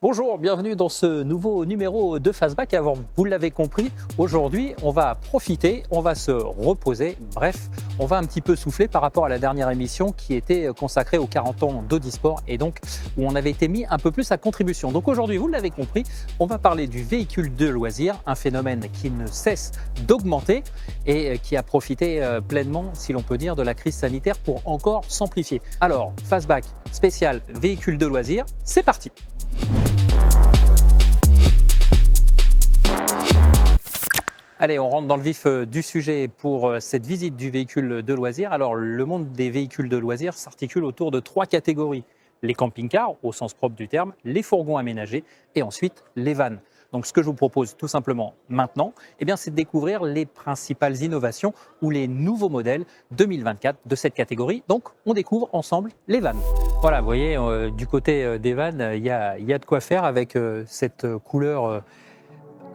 Bonjour, bienvenue dans ce nouveau numéro de Fastback. Alors, vous l'avez compris, aujourd'hui, on va profiter, on va se reposer. Bref, on va un petit peu souffler par rapport à la dernière émission qui était consacrée aux 40 ans d'Audisport et donc où on avait été mis un peu plus à contribution. Donc aujourd'hui, vous l'avez compris, on va parler du véhicule de loisir, un phénomène qui ne cesse d'augmenter et qui a profité pleinement, si l'on peut dire, de la crise sanitaire pour encore s'amplifier. Alors, Fastback spécial véhicule de loisir, c'est parti! Allez, on rentre dans le vif du sujet pour cette visite du véhicule de loisir. Alors, le monde des véhicules de loisir s'articule autour de 3 catégories. Les camping-cars, au sens propre du terme, les fourgons aménagés et ensuite les vannes. Donc, ce que je vous propose tout simplement maintenant, c'est de découvrir les principales innovations ou les nouveaux modèles 2024 de cette catégorie. Donc, on découvre ensemble les vannes. Voilà, vous voyez, du côté des vannes, il y a de quoi faire avec cette couleur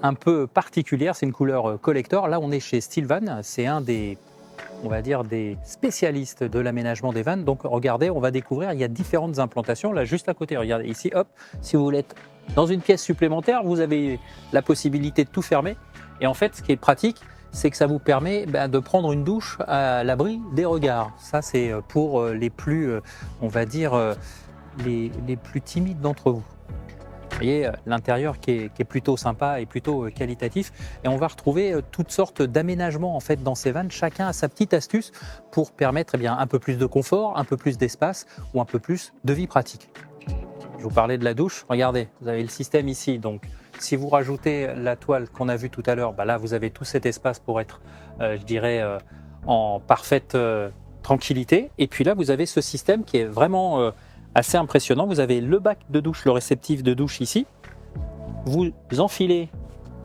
un peu particulière, c'est une couleur collector. Là, on est chez Stillvan, c'est un des, on va dire, des spécialistes de l'aménagement des vannes. Donc, regardez, on va découvrir, il y a différentes implantations. Là, juste à côté, regardez ici, hop, si vous voulez être dans une pièce supplémentaire, vous avez la possibilité de tout fermer. Et en fait, ce qui est pratique, c'est que ça vous permet de prendre une douche à l'abri des regards. Ça, c'est pour les plus, on va dire, les plus timides d'entre vous. Vous voyez l'intérieur qui est plutôt sympa et plutôt qualitatif. Et on va retrouver toutes sortes d'aménagements en fait dans ces vannes. Chacun a sa petite astuce pour permettre un peu plus de confort, un peu plus d'espace ou un peu plus de vie pratique. Je vous parlais de la douche. Regardez, vous avez le système ici. Donc, si vous rajoutez la toile qu'on a vue tout à l'heure, là, vous avez tout cet espace pour être, en parfaite tranquillité. Et puis là, vous avez ce système qui est vraiment assez impressionnant. Vous avez le bac de douche, le réceptif de douche ici. Vous enfilez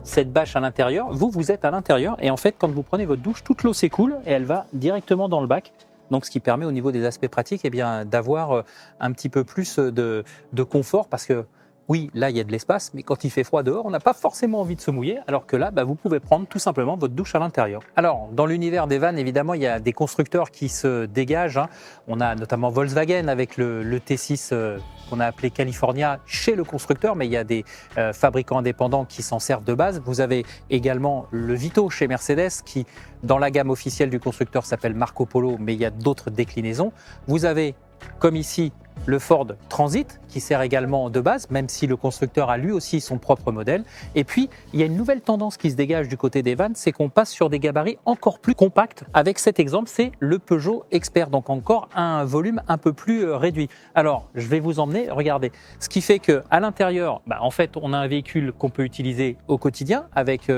cette bâche à l'intérieur. Vous êtes à l'intérieur. Et en fait, quand vous prenez votre douche, toute l'eau s'écoule et elle va directement dans le bac. Donc, ce qui permet au niveau des aspects pratiques d'avoir un petit peu plus de confort parce que oui, là, il y a de l'espace, mais quand il fait froid dehors, on n'a pas forcément envie de se mouiller, alors que là, vous pouvez prendre tout simplement votre douche à l'intérieur. Alors, dans l'univers des vannes, évidemment, il y a des constructeurs qui se dégagent. On a notamment Volkswagen avec le T6 qu'on a appelé California chez le constructeur, mais il y a des fabricants indépendants qui s'en servent de base. Vous avez également le Vito chez Mercedes qui, dans la gamme officielle du constructeur, s'appelle Marco Polo, mais il y a d'autres déclinaisons. Vous avez, comme ici, le Ford Transit qui sert également de base, même si le constructeur a lui aussi son propre modèle. Et puis, il y a une nouvelle tendance qui se dégage du côté des vannes, c'est qu'on passe sur des gabarits encore plus compacts. Avec cet exemple, c'est le Peugeot Expert, donc encore un volume un peu plus réduit. Alors, je vais vous emmener, regardez, ce qui fait qu'à l'intérieur, en fait, on a un véhicule qu'on peut utiliser au quotidien avec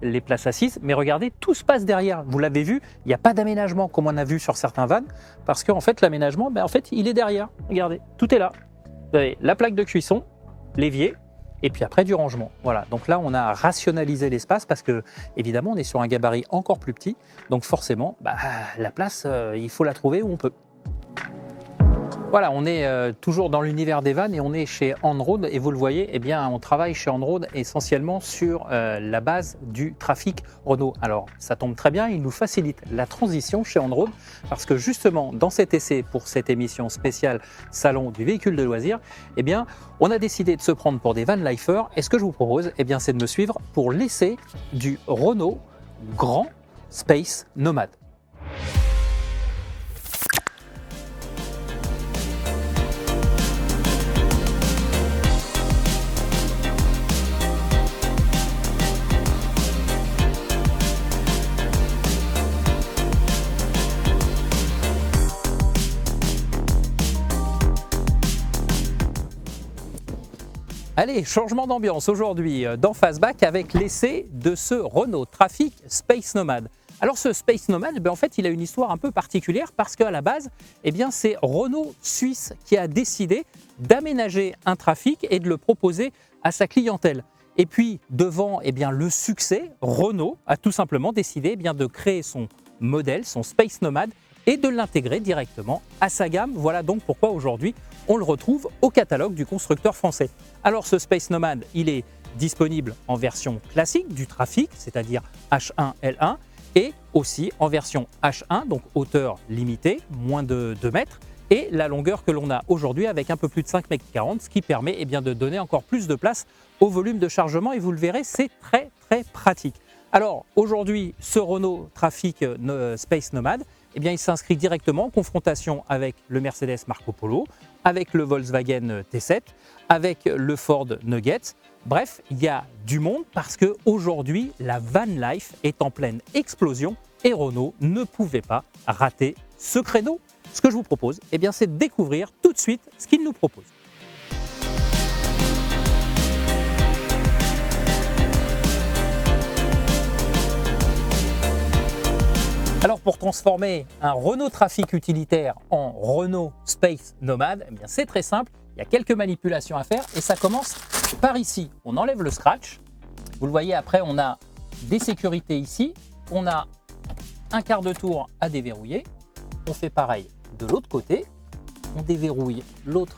les places assises, mais regardez, tout se passe derrière. Vous l'avez vu, il n'y a pas d'aménagement comme on a vu sur certains vannes, parce qu'en fait, l'aménagement, il est derrière. Regardez, tout est là. Vous avez la plaque de cuisson, l'évier, et puis après du rangement. Voilà, donc là, on a rationalisé l'espace parce que, évidemment, on est sur un gabarit encore plus petit, donc forcément, la place, il faut la trouver où on peut. Voilà, on est toujours dans l'univers des vannes et on est chez On-Road et vous le voyez, on travaille chez On-Road essentiellement sur la base du trafic Renault. Alors, ça tombe très bien, il nous facilite la transition chez On-Road parce que justement, dans cet essai pour cette émission spéciale Salon du véhicule de loisir, on a décidé de se prendre pour des van lifers et ce que je vous propose, c'est de me suivre pour l'essai du Renault Grand Space Nomad. Allez, changement d'ambiance aujourd'hui dans Fastback avec l'essai de ce Renault Trafic Space Nomad. Alors ce Space Nomad, en fait, il a une histoire un peu particulière parce qu'à la base, c'est Renault Suisse qui a décidé d'aménager un Trafic et de le proposer à sa clientèle. Et puis, devant le succès, Renault a tout simplement décidé de créer son modèle, son Space Nomad, et de l'intégrer directement à sa gamme. Voilà donc pourquoi aujourd'hui, on le retrouve au catalogue du constructeur français. Alors ce Space Nomad, il est disponible en version classique du Trafic, c'est-à-dire H1, L1, et aussi en version H1, donc hauteur limitée, moins de 2 mètres, et la longueur que l'on a aujourd'hui avec un peu plus de 5,40 m, ce qui permet eh bien, de donner encore plus de place au volume de chargement et vous le verrez, c'est très très pratique. Alors aujourd'hui, ce Renault Trafic Space Nomad, eh bien, il s'inscrit directement en confrontation avec le Mercedes Marco Polo, avec le Volkswagen T7, avec le Ford Nugget. Bref, il y a du monde parce qu'aujourd'hui, la van life est en pleine explosion et Renault ne pouvait pas rater ce créneau. Ce que je vous propose, eh bien, c'est de découvrir tout de suite ce qu'il nous propose. Alors pour transformer un Renault Trafic utilitaire en Renault Space Nomad, eh bien c'est très simple, il y a quelques manipulations à faire et ça commence par ici. On enlève le scratch, vous le voyez après on a des sécurités ici, on a un quart de tour à déverrouiller, on fait pareil de l'autre côté, on déverrouille l'autre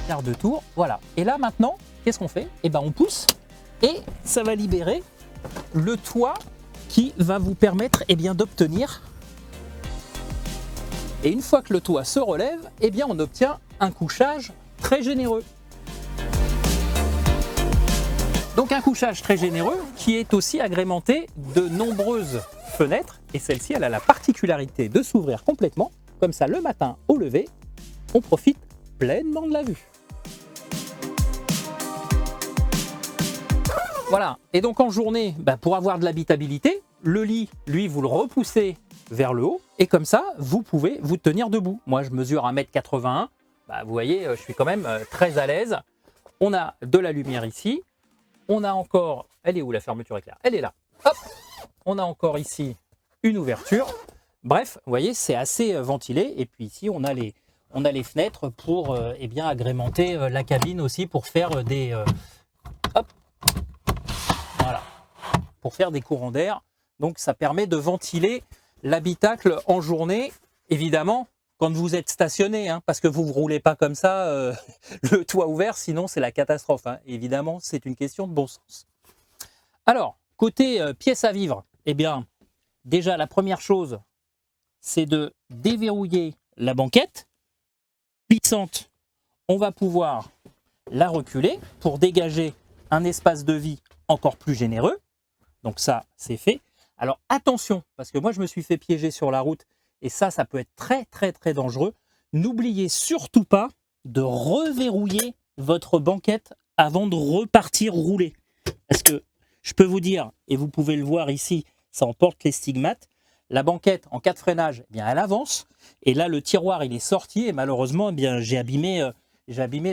quart de tour, voilà. Et là maintenant, qu'est-ce qu'on fait? Eh bien on pousse et ça va libérer le toit qui va vous permettre eh bien, d'obtenir. Et une fois que le toit se relève, eh bien, on obtient un couchage très généreux. Donc un couchage très généreux qui est aussi agrémenté de nombreuses fenêtres. Et celle-ci, elle a la particularité de s'ouvrir complètement. Comme ça, le matin au lever, on profite pleinement de la vue. Voilà, et donc en journée, pour avoir de l'habitabilité, le lit, lui, vous le repoussez vers le haut et comme ça, vous pouvez vous tenir debout. Moi, je mesure 1,81 m, vous voyez, je suis quand même très à l'aise. On a de la lumière ici, on a encore, elle est où la fermeture éclair? Elle est là, hop, on a encore ici une ouverture. Bref, vous voyez, c'est assez ventilé et puis ici, on a les fenêtres pour eh bien, agrémenter la cabine aussi pour faire des... hop. Voilà, pour faire des courants d'air. Donc ça permet de ventiler l'habitacle en journée. Évidemment, quand vous êtes stationné, parce que vous ne roulez pas comme ça, le toit ouvert, sinon c'est la catastrophe. Évidemment, c'est une question de bon sens. Alors, côté pièce à vivre, eh bien, déjà la première chose, c'est de déverrouiller la banquette. Glissante, on va pouvoir la reculer pour dégager un espace de vie encore plus généreux. Donc ça, c'est fait. Alors attention, parce que moi, je me suis fait piéger sur la route et ça peut être très, très, très dangereux. N'oubliez surtout pas de reverrouiller votre banquette avant de repartir rouler. Parce que je peux vous dire, et vous pouvez le voir ici, ça emporte les stigmates, la banquette, en cas de freinage, eh bien, elle avance. Et là, le tiroir, il est sorti et malheureusement, eh bien, j'ai abîmé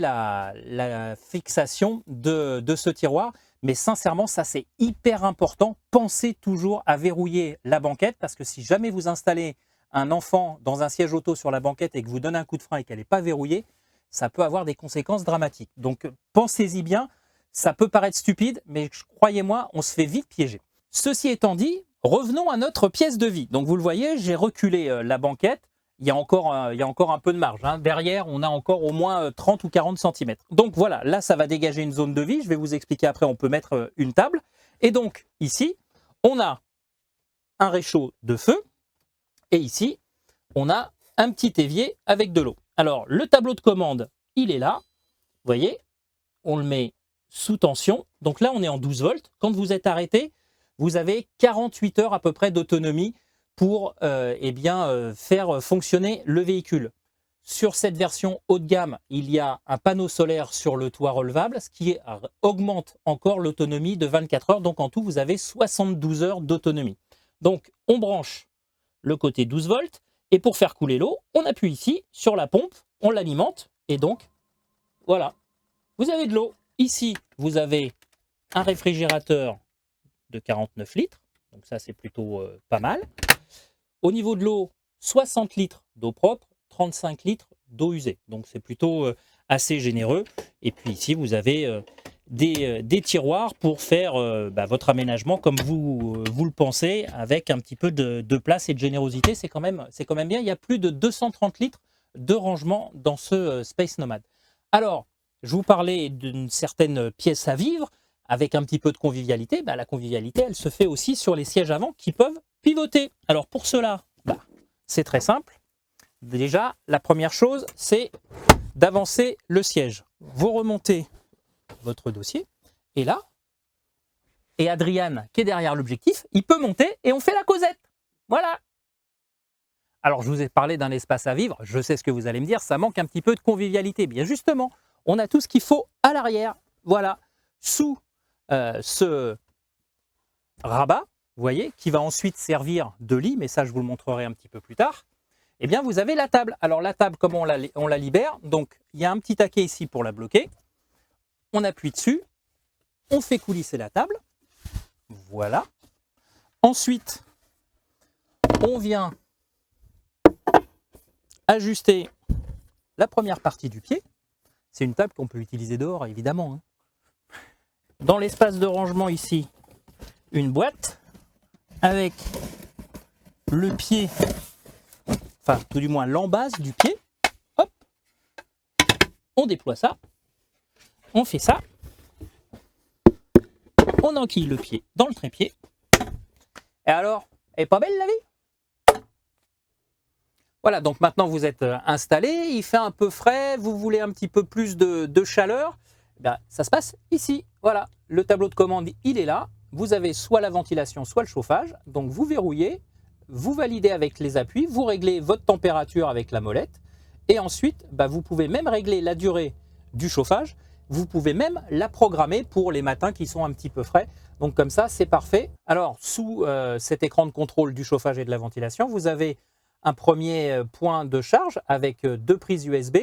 la fixation de ce tiroir. Mais sincèrement, ça c'est hyper important. Pensez toujours à verrouiller la banquette parce que si jamais vous installez un enfant dans un siège auto sur la banquette et que vous donnez un coup de frein et qu'elle n'est pas verrouillée, ça peut avoir des conséquences dramatiques. Donc pensez-y bien, ça peut paraître stupide, mais croyez-moi, on se fait vite piéger. Ceci étant dit, revenons à notre pièce de vie. Donc vous le voyez, j'ai reculé la banquette. Il y a encore un peu de marge. Derrière, on a encore au moins 30 ou 40 cm. Donc voilà, là, ça va dégager une zone de vie. Je vais vous expliquer après, on peut mettre une table. Et donc, ici, on a un réchaud de feu. Et ici, on a un petit évier avec de l'eau. Alors, le tableau de commande, il est là. Vous voyez, on le met sous tension. Donc là, on est en 12 volts. Quand vous êtes arrêté, vous avez 48 heures à peu près d'autonomie pour faire fonctionner le véhicule. Sur cette version haut de gamme, il y a un panneau solaire sur le toit relevable, ce qui augmente encore l'autonomie de 24 heures. Donc en tout, vous avez 72 heures d'autonomie. Donc on branche le côté 12 volts et pour faire couler l'eau, on appuie ici sur la pompe, on l'alimente et donc voilà, vous avez de l'eau. Ici, vous avez un réfrigérateur de 49 litres, donc ça c'est plutôt pas mal. Au niveau de l'eau, 60 litres d'eau propre, 35 litres d'eau usée. Donc c'est plutôt assez généreux. Et puis ici, vous avez des tiroirs pour faire votre aménagement comme vous le pensez, avec un petit peu de place et de générosité. C'est quand même bien. Il y a plus de 230 litres de rangement dans ce Space Nomad. Alors, je vous parlais d'une certaine pièce à vivre avec un petit peu de convivialité. La convivialité, elle se fait aussi sur les sièges avant qui peuvent pivoter. Alors pour cela, c'est très simple. Déjà, la première chose, c'est d'avancer le siège. Vous remontez votre dossier, et là, et Adrian, qui est derrière l'objectif, il peut monter et on fait la causette. Voilà. Alors, je vous ai parlé d'un espace à vivre. Je sais ce que vous allez me dire, ça manque un petit peu de convivialité. Bien justement, on a tout ce qu'il faut à l'arrière. Voilà, sous ce rabat, vous voyez, qui va ensuite servir de lit, mais ça, je vous le montrerai un petit peu plus tard. Eh bien, vous avez la table. Alors, la table, comment on la libère? Donc, il y a un petit taquet ici pour la bloquer. On appuie dessus. On fait coulisser la table. Voilà. Ensuite, on vient ajuster la première partie du pied. C'est une table qu'on peut utiliser dehors, évidemment, hein. Dans l'espace de rangement ici, une boîte avec le pied, enfin tout du moins l'embase du pied. Hop, on déploie ça, on fait ça, on enquille le pied dans le trépied. Et alors, elle est pas belle la vie? Voilà, donc maintenant vous êtes installé, il fait un peu frais, vous voulez un petit peu plus de chaleur, ben, ça se passe ici. Voilà, le tableau de commande, il est là. Vous avez soit la ventilation, soit le chauffage. Donc vous verrouillez, vous validez avec les appuis, vous réglez votre température avec la molette. Et ensuite, ben, vous pouvez même régler la durée du chauffage. Vous pouvez même la programmer pour les matins qui sont un petit peu frais. Donc comme ça, c'est parfait. Alors, sous cet écran de contrôle du chauffage et de la ventilation, vous avez un premier point de charge avec 2 prises USB.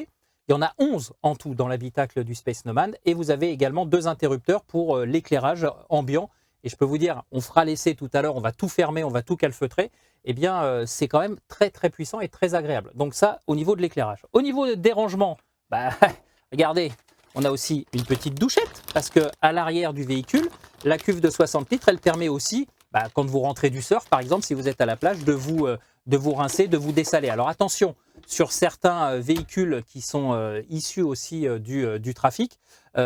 Il y en a 11 en tout dans l'habitacle du Space Nomad. Et vous avez également 2 interrupteurs pour l'éclairage ambiant. Et je peux vous dire, on fera l'essai tout à l'heure, on va tout fermer, on va tout calfeutrer. Eh bien, c'est quand même très très puissant et très agréable. Donc ça, au niveau de l'éclairage. Au niveau des rangements, bah, regardez, on a aussi une petite douchette. Parce qu'à l'arrière du véhicule, la cuve de 60 litres, elle permet aussi, bah, quand vous rentrez du surf, par exemple, si vous êtes à la plage, de vous rincer, de vous dessaler. Alors attention, sur certains véhicules qui sont issus aussi du trafic,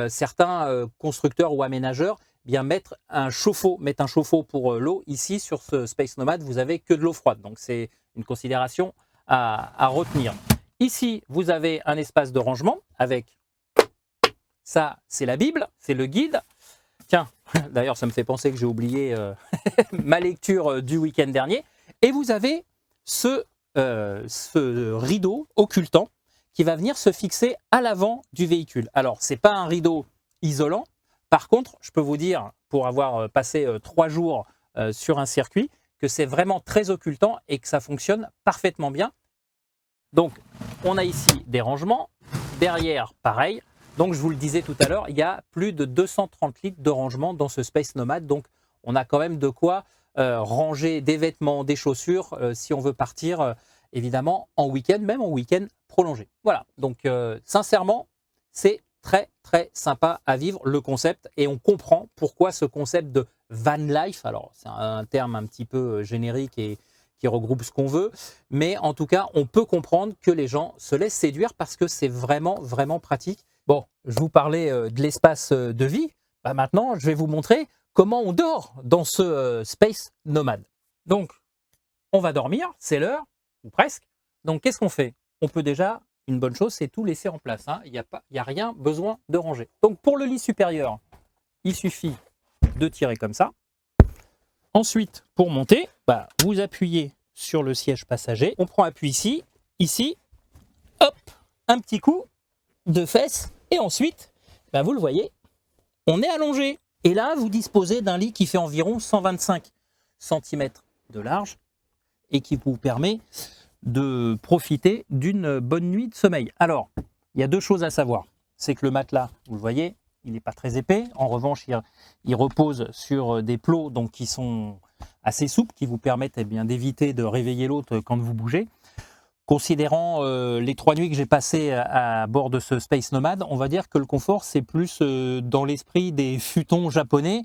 certains constructeurs ou aménageurs bien mettent un chauffe-eau pour l'eau. Ici, sur ce Space Nomad, vous avez que de l'eau froide. Donc c'est une considération à retenir. Ici, vous avez un espace de rangement avec ça, c'est la Bible, c'est le guide. Tiens, d'ailleurs, ça me fait penser que j'ai oublié ma lecture du week-end dernier. Et vous avez ce rideau occultant qui va venir se fixer à l'avant du véhicule. Alors, ce n'est pas un rideau isolant. Par contre, je peux vous dire, pour avoir passé 3 jours sur un circuit, que c'est vraiment très occultant et que ça fonctionne parfaitement bien. Donc, on a ici des rangements. Derrière, pareil. Donc, je vous le disais tout à l'heure, il y a plus de 230 litres de rangement dans ce Space Nomad. Donc, on a quand même de quoi ranger des vêtements, des chaussures, si on veut partir, évidemment, en week-end, même en week-end prolongé. Voilà, donc sincèrement, c'est très, très sympa à vivre, le concept. Et on comprend pourquoi ce concept de van life, alors c'est un terme un petit peu générique et qui regroupe ce qu'on veut, mais en tout cas, on peut comprendre que les gens se laissent séduire parce que c'est vraiment, vraiment pratique. Bon, je vous parlais de l'espace de vie. Bah maintenant, je vais vous montrer comment on dort dans ce Space Nomad. Donc, on va dormir, c'est l'heure, ou presque. Donc, qu'est-ce qu'on fait? On peut déjà, une bonne chose, c'est tout laisser en place, hein. Il n'y a rien besoin de ranger. Donc, pour le lit supérieur, il suffit de tirer comme ça. Ensuite, pour monter, bah, vous appuyez sur le siège passager. On prend appui ici, hop, un petit coup de fesses. Et ensuite, bah, vous le voyez, on est allongé. Et là, vous disposez d'un lit qui fait environ 125 cm de large et qui vous permet de profiter d'une bonne nuit de sommeil. Alors, il y a 2 choses à savoir. C'est que le matelas, vous le voyez, il n'est pas très épais. En revanche, il repose sur des plots donc, qui sont assez souples, qui vous permettent d'éviter de réveiller l'autre quand vous bougez. Considérant les 3 nuits que j'ai passées à bord de ce Space Nomad, on va dire que le confort, c'est plus dans l'esprit des futons japonais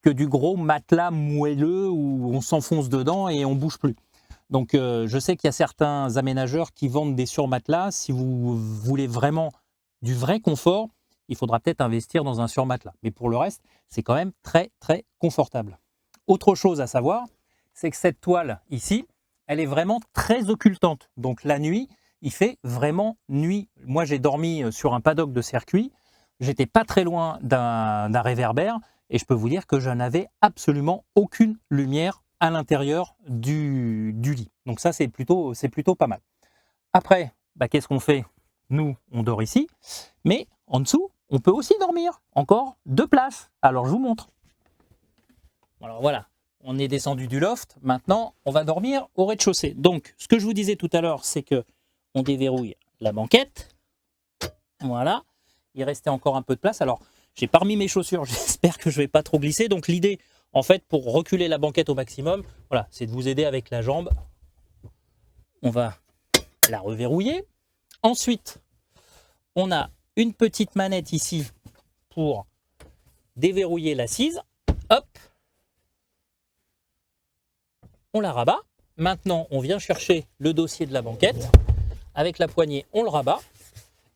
que du gros matelas moelleux où on s'enfonce dedans et on ne bouge plus. Donc je sais qu'il y a certains aménageurs qui vendent des surmatelas. Si vous voulez vraiment du vrai confort, il faudra peut-être investir dans un surmatelas. Mais pour le reste, c'est quand même très, très confortable. Autre chose à savoir, c'est que cette toile ici, elle est vraiment très occultante. Donc la nuit, il fait vraiment nuit. Moi, j'ai dormi sur un paddock de circuit, j'étais pas très loin d'un réverbère, et je peux vous dire que je n'avais absolument aucune lumière à l'intérieur du lit. Donc ça, c'est plutôt pas mal. Après, bah, qu'est-ce qu'on fait? Nous, on dort ici, mais en dessous, on peut aussi dormir. Encore 2 places. Alors, je vous montre. Alors voilà, on est descendu du loft. Maintenant, on va dormir au rez-de-chaussée. Donc, ce que je vous disais tout à l'heure, c'est que on déverrouille la banquette. Voilà. Il restait encore un peu de place. Alors, j'ai pas remis mes chaussures. J'espère que je vais pas trop glisser. Donc, l'idée, en fait, pour reculer la banquette au maximum, voilà, c'est de vous aider avec la jambe. On va la reverrouiller. Ensuite, on a une petite manette ici pour déverrouiller l'assise. Hop, on la rabat. Maintenant, on vient chercher le dossier de la banquette. Avec la poignée, on le rabat.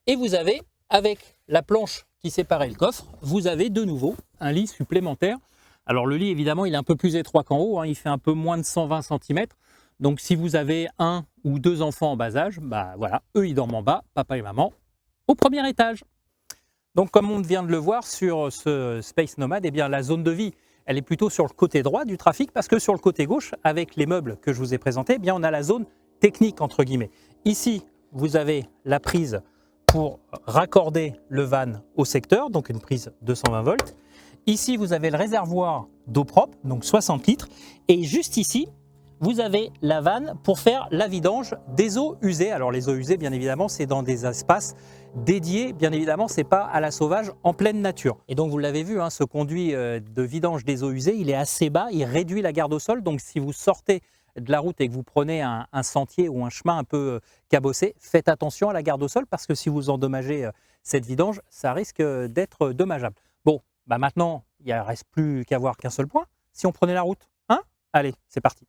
Et vous avez, avec la planche qui séparait le coffre, vous avez de nouveau un lit supplémentaire. Alors le lit, évidemment, il est un peu plus étroit qu'en haut. Il fait un peu moins de 120 cm. Donc si vous avez 1 ou 2 enfants en bas âge, bah voilà, eux, ils dorment en bas, papa et maman, au premier étage. Donc comme on vient de le voir sur ce Space Nomad, eh bien, la zone de vie, elle est plutôt sur le côté droit du trafic, parce que sur le côté gauche, avec les meubles que je vous ai présentés, eh bien, on a la zone technique, entre guillemets. Ici, vous avez la prise pour raccorder le van au secteur, donc une prise 220 volts. Ici, vous avez le réservoir d'eau propre, donc 60 litres. Et juste ici, vous avez la vanne pour faire la vidange des eaux usées. Alors les eaux usées, bien évidemment, c'est dans des espaces dédiés. Bien évidemment, ce n'est pas à la sauvage en pleine nature. Et donc, vous l'avez vu, ce conduit de vidange des eaux usées, il est assez bas, il réduit la garde au sol. Donc, si vous sortez de la route et que vous prenez un sentier ou un chemin un peu cabossé, faites attention à la garde au sol, parce que si vous endommagez cette vidange, ça risque d'être dommageable. Bon, bah maintenant, il ne reste plus qu'à voir qu'un seul point. Si on prenait la route, hein? Allez, c'est parti.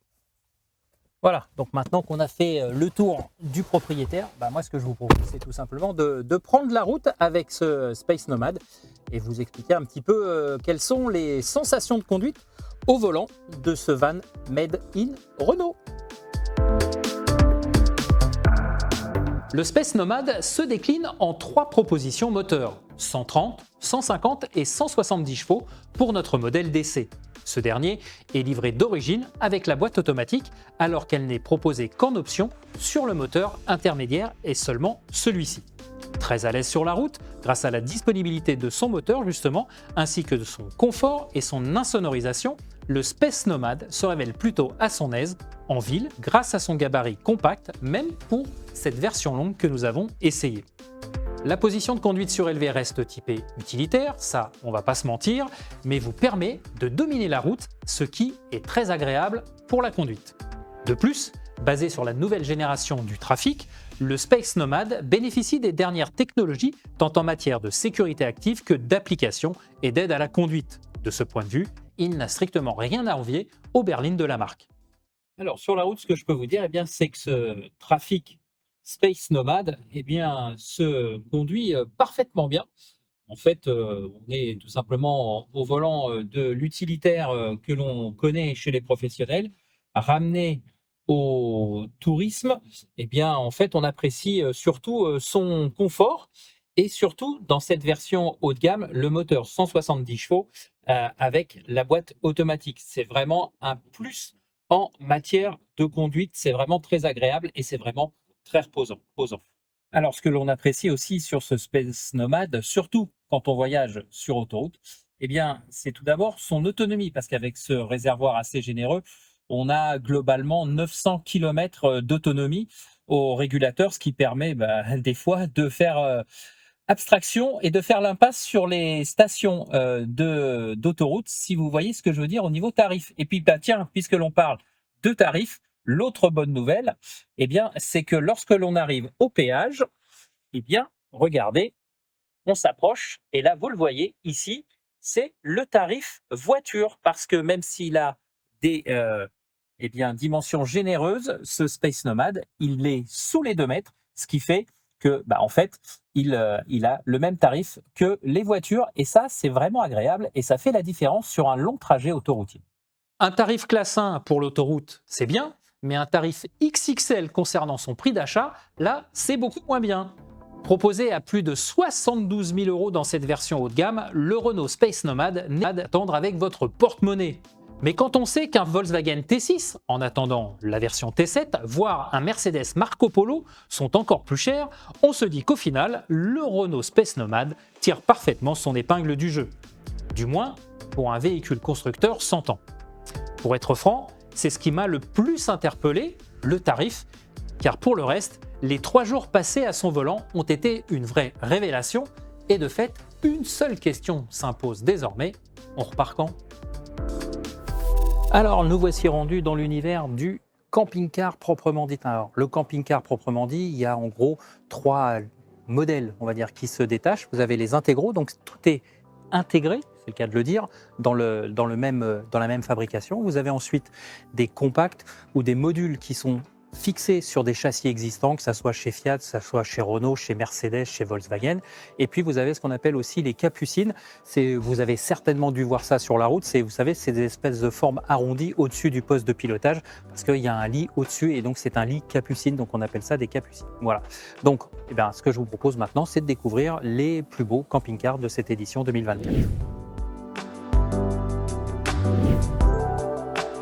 Voilà, donc maintenant qu'on a fait le tour du propriétaire, bah moi ce que je vous propose, c'est tout simplement de prendre la route avec ce Space Nomad et vous expliquer un petit peu quelles sont les sensations de conduite au volant de ce van Made in Renault. Le Space Nomad se décline en 3 propositions moteurs, 130, 150 et 170 chevaux pour notre modèle d'essai. Ce dernier est livré d'origine avec la boîte automatique, alors qu'elle n'est proposée qu'en option sur le moteur intermédiaire et seulement celui-ci. Très à l'aise sur la route, grâce à la disponibilité de son moteur justement, ainsi que de son confort et son insonorisation, le Space Nomad se révèle plutôt à son aise en ville grâce à son gabarit compact, même pour cette version longue que nous avons essayée. La position de conduite surélevée reste typée utilitaire, ça on va pas se mentir, mais vous permet de dominer la route, ce qui est très agréable pour la conduite. De plus, basé sur la nouvelle génération du trafic, le Space Nomad bénéficie des dernières technologies tant en matière de sécurité active que d'application et d'aide à la conduite. De ce point de vue, il n'a strictement rien à envier aux berlines de la marque. Alors sur la route, ce que je peux vous dire, c'est que ce trafic Space Nomad se conduit parfaitement bien. En fait, on est tout simplement au volant de l'utilitaire que l'on connaît chez les professionnels, ramené au tourisme. En fait, on apprécie surtout son confort et surtout dans cette version haut de gamme, le moteur 170 chevaux avec la boîte automatique. C'est vraiment un plus en matière de conduite. C'est vraiment très agréable et c'est vraiment très reposant. Alors, ce que l'on apprécie aussi sur ce Space Nomad, surtout quand on voyage sur autoroute, c'est tout d'abord son autonomie, parce qu'avec ce réservoir assez généreux, on a globalement 900 km d'autonomie au régulateur, ce qui permet des fois de faire abstraction et de faire l'impasse sur les stations d'autoroute, si vous voyez ce que je veux dire au niveau tarif. Et puis, tiens, puisque l'on parle de tarifs, l'autre bonne nouvelle, c'est que lorsque l'on arrive au péage, regardez, on s'approche et là, vous le voyez ici, c'est le tarif voiture, parce que même s'il a des dimensions généreuses, ce Space Nomad, il est sous les 2 mètres, ce qui fait que, en fait, il a le même tarif que les voitures, et ça, c'est vraiment agréable, et ça fait la différence sur un long trajet autoroutier. Un tarif classe 1 pour l'autoroute, c'est bien, mais un tarif XXL concernant son prix d'achat, là, c'est beaucoup moins bien. Proposé à plus de 72 000 € dans cette version haut de gamme, le Renault Space Nomad n'est pas à attendre avec votre porte-monnaie. Mais quand on sait qu'un Volkswagen T6, en attendant la version T7, voire un Mercedes Marco Polo sont encore plus chers, on se dit qu'au final, le Renault Space Nomad tire parfaitement son épingle du jeu. Du moins, pour un véhicule constructeur 100 ans. Pour être franc, c'est ce qui m'a le plus interpellé, le tarif, car pour le reste, les 3 jours passés à son volant ont été une vraie révélation, et de fait, une seule question s'impose désormais, on repart quand ? Alors, nous voici rendus dans l'univers du camping-car proprement dit. Alors, le camping-car proprement dit, il y a en gros 3 modèles, on va dire, qui se détachent. Vous avez les intégraux, donc tout est intégré, c'est le cas de le dire, dans la même fabrication. Vous avez ensuite des compacts ou des modules qui sont fixés sur des châssis existants, que ce soit chez Fiat, que ce soit chez Renault, chez Mercedes, chez Volkswagen. Et puis vous avez ce qu'on appelle aussi les capucines. Vous avez certainement dû voir ça sur la route. Vous savez, c'est des espèces de formes arrondies au-dessus du poste de pilotage parce qu'il y a un lit au-dessus et donc c'est un lit capucine. Donc on appelle ça des capucines. Voilà. Donc, ce que je vous propose maintenant, c'est de découvrir les plus beaux camping-cars de cette édition 2024.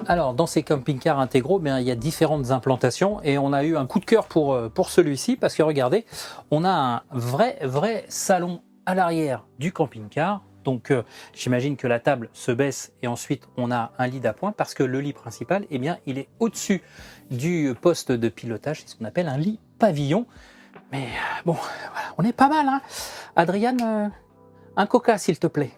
Alors, dans ces camping-cars intégraux, il y a différentes implantations et on a eu un coup de cœur pour celui-ci parce que regardez, on a un vrai salon à l'arrière du camping-car. Donc, j'imagine que la table se baisse et ensuite on a un lit d'appoint parce que le lit principal, il est au-dessus du poste de pilotage, c'est ce qu'on appelle un lit pavillon. Mais bon, voilà, on est pas mal, hein. Adriane, un coca s'il te plaît.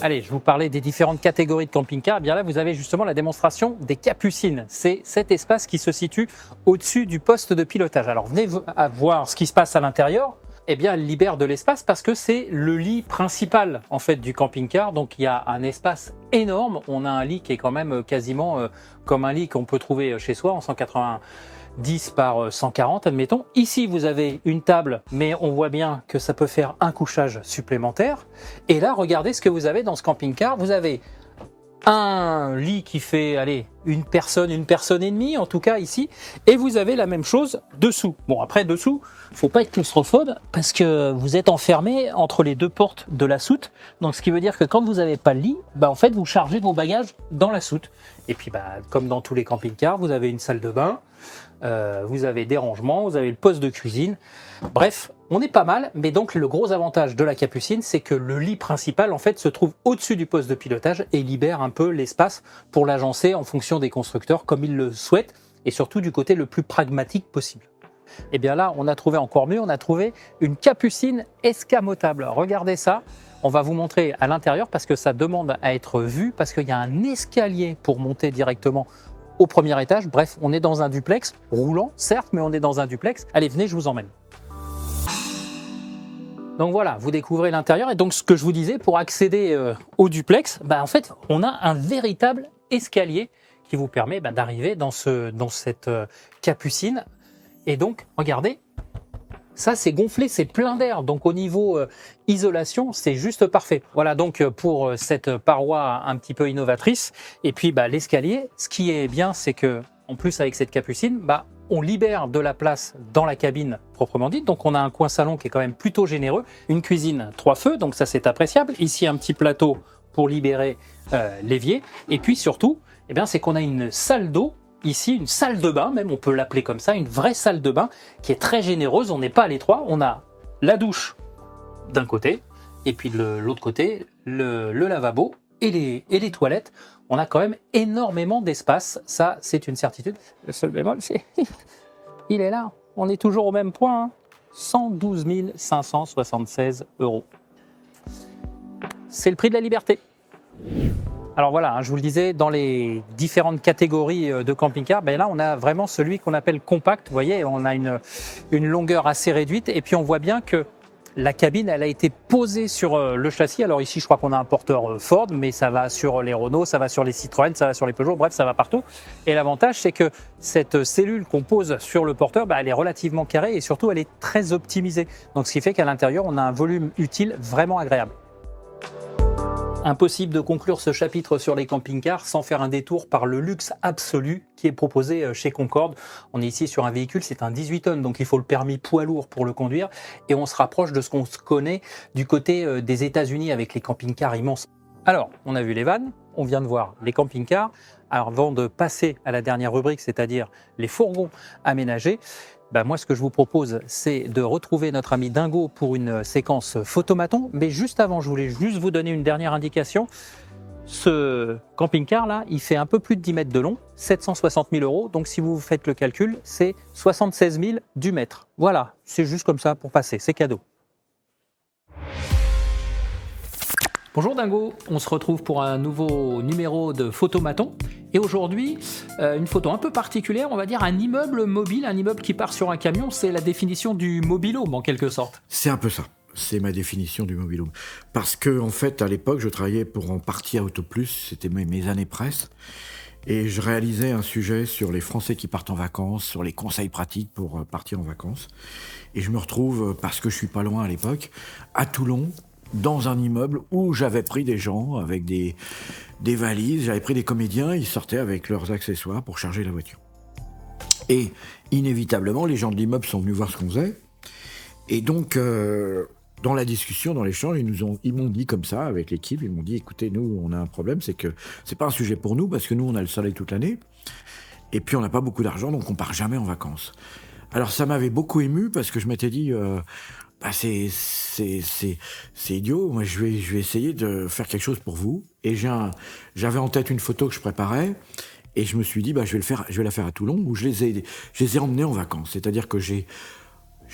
Allez, je vous parlais des différentes catégories de camping-car. Bien là, vous avez justement la démonstration des capucines. C'est cet espace qui se situe au-dessus du poste de pilotage. Alors, venez voir ce qui se passe à l'intérieur. Elle libère de l'espace parce que c'est le lit principal en fait du camping-car. Donc, il y a un espace énorme. On a un lit qui est quand même quasiment comme un lit qu'on peut trouver chez soi en 190 par 140, admettons. Ici, vous avez une table, mais on voit bien que ça peut faire un couchage supplémentaire. Et là, regardez ce que vous avez dans ce camping-car. Vous avez un lit qui fait, une personne et demie, en tout cas ici. Et vous avez la même chose dessous. Bon, après, dessous, faut pas être claustrophobe parce que vous êtes enfermé entre les 2 portes de la soute. Donc, ce qui veut dire que quand vous n'avez pas le lit, en fait, vous chargez vos bagages dans la soute. Et puis, comme dans tous les camping-cars, vous avez une salle de bain. Vous avez des rangements, vous avez le poste de cuisine. Bref, on est pas mal, mais donc le gros avantage de la capucine, c'est que le lit principal en fait se trouve au-dessus du poste de pilotage et libère un peu l'espace pour l'agencer en fonction des constructeurs comme ils le souhaitent et surtout du côté le plus pragmatique possible. Et bien là, on a trouvé encore mieux, on a trouvé une capucine escamotable. Regardez ça, on va vous montrer à l'intérieur parce que ça demande à être vu, parce qu'il y a un escalier pour monter directement au premier étage. Bref, on est dans un duplex, roulant certes, mais on est dans un duplex. Allez, venez, je vous emmène. Donc voilà, vous découvrez l'intérieur. Et donc ce que je vous disais, pour accéder au duplex, en fait, on a un véritable escalier qui vous permet d'arriver dans cette capucine. Et donc, regardez, ça c'est gonflé, c'est plein d'air. Donc au niveau isolation, c'est juste parfait. Voilà donc pour cette paroi un petit peu innovatrice. Et puis l'escalier, ce qui est bien, c'est que en plus avec cette capucine, on libère de la place dans la cabine proprement dite. Donc on a un coin salon qui est quand même plutôt généreux. Une cuisine 3 feux, donc ça c'est appréciable. Ici un petit plateau pour libérer l'évier. Et puis surtout, c'est qu'on a une salle d'eau. Ici, une salle de bain, même on peut l'appeler comme ça, une vraie salle de bain qui est très généreuse. On n'est pas à l'étroit, on a la douche d'un côté et puis de l'autre côté, le lavabo et les toilettes. On a quand même énormément d'espace, ça c'est une certitude. Le seul bémol, c'est il est là, on est toujours au même point, hein. 112 576 €. C'est le prix de la liberté. Alors voilà, je vous le disais, dans les différentes catégories de camping-car, là on a vraiment celui qu'on appelle compact. Vous voyez, on a une longueur assez réduite et puis on voit bien que la cabine, elle a été posée sur le châssis. Alors ici, je crois qu'on a un porteur Ford, mais ça va sur les Renault, ça va sur les Citroën, ça va sur les Peugeot, bref, ça va partout. Et l'avantage, c'est que cette cellule qu'on pose sur le porteur, elle est relativement carrée et surtout, elle est très optimisée. Donc ce qui fait qu'à l'intérieur, on a un volume utile vraiment agréable. Impossible de conclure ce chapitre sur les camping-cars sans faire un détour par le luxe absolu qui est proposé chez Concorde. On est ici sur un véhicule, c'est un 18 tonnes, donc il faut le permis poids lourd pour le conduire. Et on se rapproche de ce qu'on se connaît du côté des États-Unis avec les camping-cars immenses. Alors, on a vu les vannes, on vient de voir les camping-cars. Alors, avant de passer à la dernière rubrique, c'est-à-dire les fourgons aménagés, moi, ce que je vous propose, c'est de retrouver notre ami Dingo pour une séquence photomaton. Mais juste avant, je voulais juste vous donner une dernière indication. Ce camping-car-là, il fait un peu plus de 10 mètres de long, 760 000 €. Donc, si vous faites le calcul, c'est 76 000 du mètre. Voilà, c'est juste comme ça pour passer, c'est cadeau. Bonjour Dingo, on se retrouve pour un nouveau numéro de Photomaton. Et aujourd'hui, une photo un peu particulière, on va dire un immeuble mobile, un immeuble qui part sur un camion, c'est la définition du mobil-home en quelque sorte. C'est un peu ça, c'est ma définition du mobil-home. Parce que en fait, à l'époque, je travaillais pour en partie à Autoplus, c'était mes années presse, et je réalisais un sujet sur les Français qui partent en vacances, sur les conseils pratiques pour partir en vacances. Et je me retrouve, parce que je suis pas loin à l'époque, à Toulon, dans un immeuble où j'avais pris des gens avec des valises, j'avais pris des comédiens, ils sortaient avec leurs accessoires pour charger la voiture. Et inévitablement, les gens de l'immeuble sont venus voir ce qu'on faisait. Et donc, dans la discussion, dans l'échange, ils m'ont dit comme ça, avec l'équipe, ils m'ont dit, écoutez, nous, on a un problème, c'est que c'est pas un sujet pour nous, parce que nous, on a le soleil toute l'année, et puis on n'a pas beaucoup d'argent, donc on part jamais en vacances. Alors ça m'avait beaucoup ému, parce que je m'étais dit... c'est idiot. Moi, je vais essayer de faire quelque chose pour vous. Et j'avais en tête une photo que je préparais. Et je me suis dit, je vais la faire à Toulon, où je les ai emmenés en vacances. C'est-à-dire que je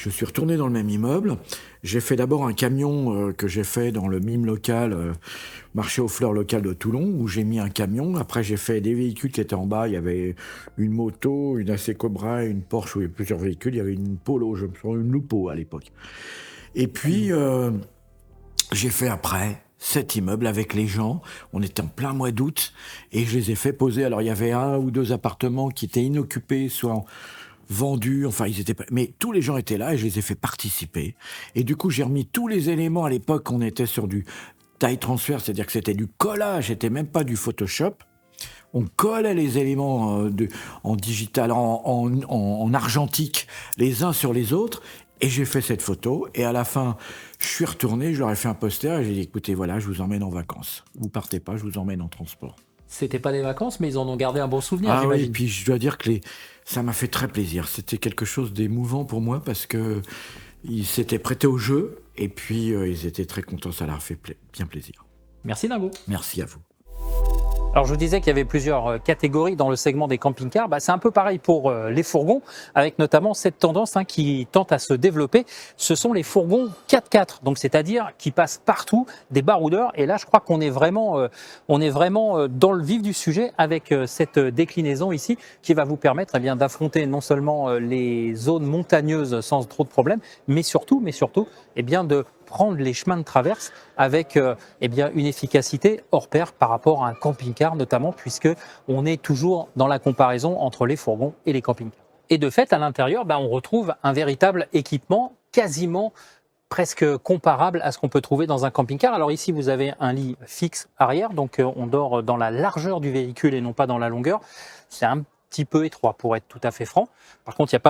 suis retourné dans le même immeuble. J'ai fait d'abord un camion que j'ai fait dans le mime local, marché aux fleurs local de Toulon, où j'ai mis un camion. Après, j'ai fait des véhicules qui étaient en bas. Il y avait une moto, une AC Cobra, une Porsche, où il y avait plusieurs véhicules. Il y avait une Polo, je me souviens, une Lupo à l'époque. Et puis, j'ai fait après cet immeuble avec les gens. On était en plein mois d'août et je les ai fait poser. Alors, il y avait 1 ou 2 appartements qui étaient inoccupés, soit vendus, enfin, ils étaient pas... Mais tous les gens étaient là et je les ai fait participer. Et du coup, j'ai remis tous les éléments. À l'époque, on était sur du taille transfert, c'est-à-dire que c'était du collage, c'était même pas du Photoshop. On collait les éléments en digital, en argentique, les uns sur les autres. Et j'ai fait cette photo, et à la fin, je suis retourné, je leur ai fait un poster, et j'ai dit, écoutez, voilà, je vous emmène en vacances. Vous partez pas, je vous emmène en transport. C'était pas des vacances, mais ils en ont gardé un bon souvenir, Ah j'imagine. oui, et puis je dois dire que ça m'a fait très plaisir. C'était quelque chose d'émouvant pour moi, parce que ils s'étaient prêtés au jeu, et puis ils étaient très contents, ça leur a fait bien plaisir. Merci Dingo. Merci à vous. Alors je vous disais qu'il y avait plusieurs catégories dans le segment des camping-cars. C'est un peu pareil pour les fourgons, avec notamment cette tendance qui tente à se développer. Ce sont les fourgons 4x4, donc c'est-à-dire qui passent partout, des baroudeurs. Et là, je crois qu'on est vraiment dans le vif du sujet avec cette déclinaison ici, qui va vous permettre d'affronter non seulement les zones montagneuses sans trop de problèmes, mais surtout, de prendre les chemins de traverse avec une efficacité hors pair par rapport à un camping-car notamment, puisque on est toujours dans la comparaison entre les fourgons et les camping-cars. Et de fait, à l'intérieur, on retrouve un véritable équipement quasiment presque comparable à ce qu'on peut trouver dans un camping-car. Alors ici, vous avez un lit fixe arrière, donc on dort dans la largeur du véhicule et non pas dans la longueur. C'est un petit peu étroit pour être tout à fait franc. Par contre, il y a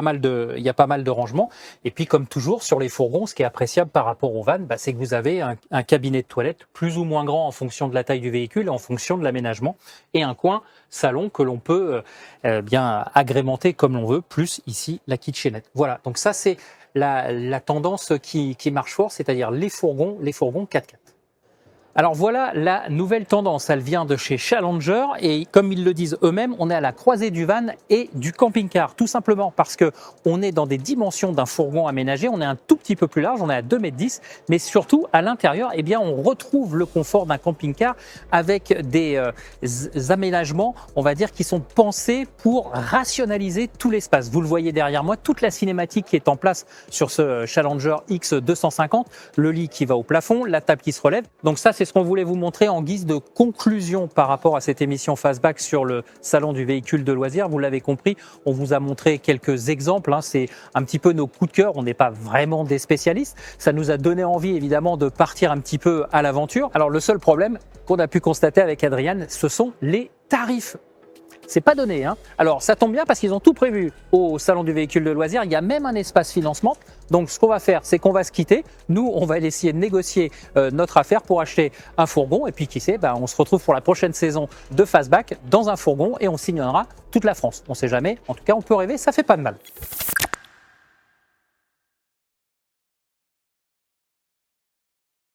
pas mal de rangements. Et puis, comme toujours, sur les fourgons, ce qui est appréciable par rapport aux vannes, c'est que vous avez un cabinet de toilette plus ou moins grand en fonction de la taille du véhicule et en fonction de l'aménagement, et un coin salon que l'on peut agrémenter comme l'on veut, plus ici la kitchenette. Voilà, donc ça c'est la tendance qui marche fort, c'est-à-dire les fourgons 4x4. Alors voilà la nouvelle tendance, elle vient de chez Challenger et comme ils le disent eux-mêmes, on est à la croisée du van et du camping-car, tout simplement parce que on est dans des dimensions d'un fourgon aménagé, on est un tout petit peu plus large, on est à 2,10 m, mais surtout à l'intérieur, on retrouve le confort d'un camping-car avec des aménagements, on va dire, qui sont pensés pour rationaliser tout l'espace. Vous le voyez derrière moi, toute la cinématique qui est en place sur ce Challenger X250, le lit qui va au plafond, la table qui se relève, donc ça c'est ce qu'on voulait vous montrer en guise de conclusion par rapport à cette émission Fastback sur le salon du véhicule de loisirs. Vous l'avez compris, on vous a montré quelques exemples. C'est un petit peu nos coups de cœur. On n'est pas vraiment des spécialistes. Ça nous a donné envie, évidemment, de partir un petit peu à l'aventure. Alors, le seul problème qu'on a pu constater avec Adrian, ce sont les tarifs. C'est pas donné. Alors, ça tombe bien parce qu'ils ont tout prévu au salon du véhicule de loisirs. Il y a même un espace financement. Donc, ce qu'on va faire, c'est qu'on va se quitter. Nous, on va essayer de négocier notre affaire pour acheter un fourgon. Et puis, qui sait, on se retrouve pour la prochaine saison de Fastback dans un fourgon et on sillonnera toute la France. On ne sait jamais. En tout cas, on peut rêver. Ça fait pas de mal.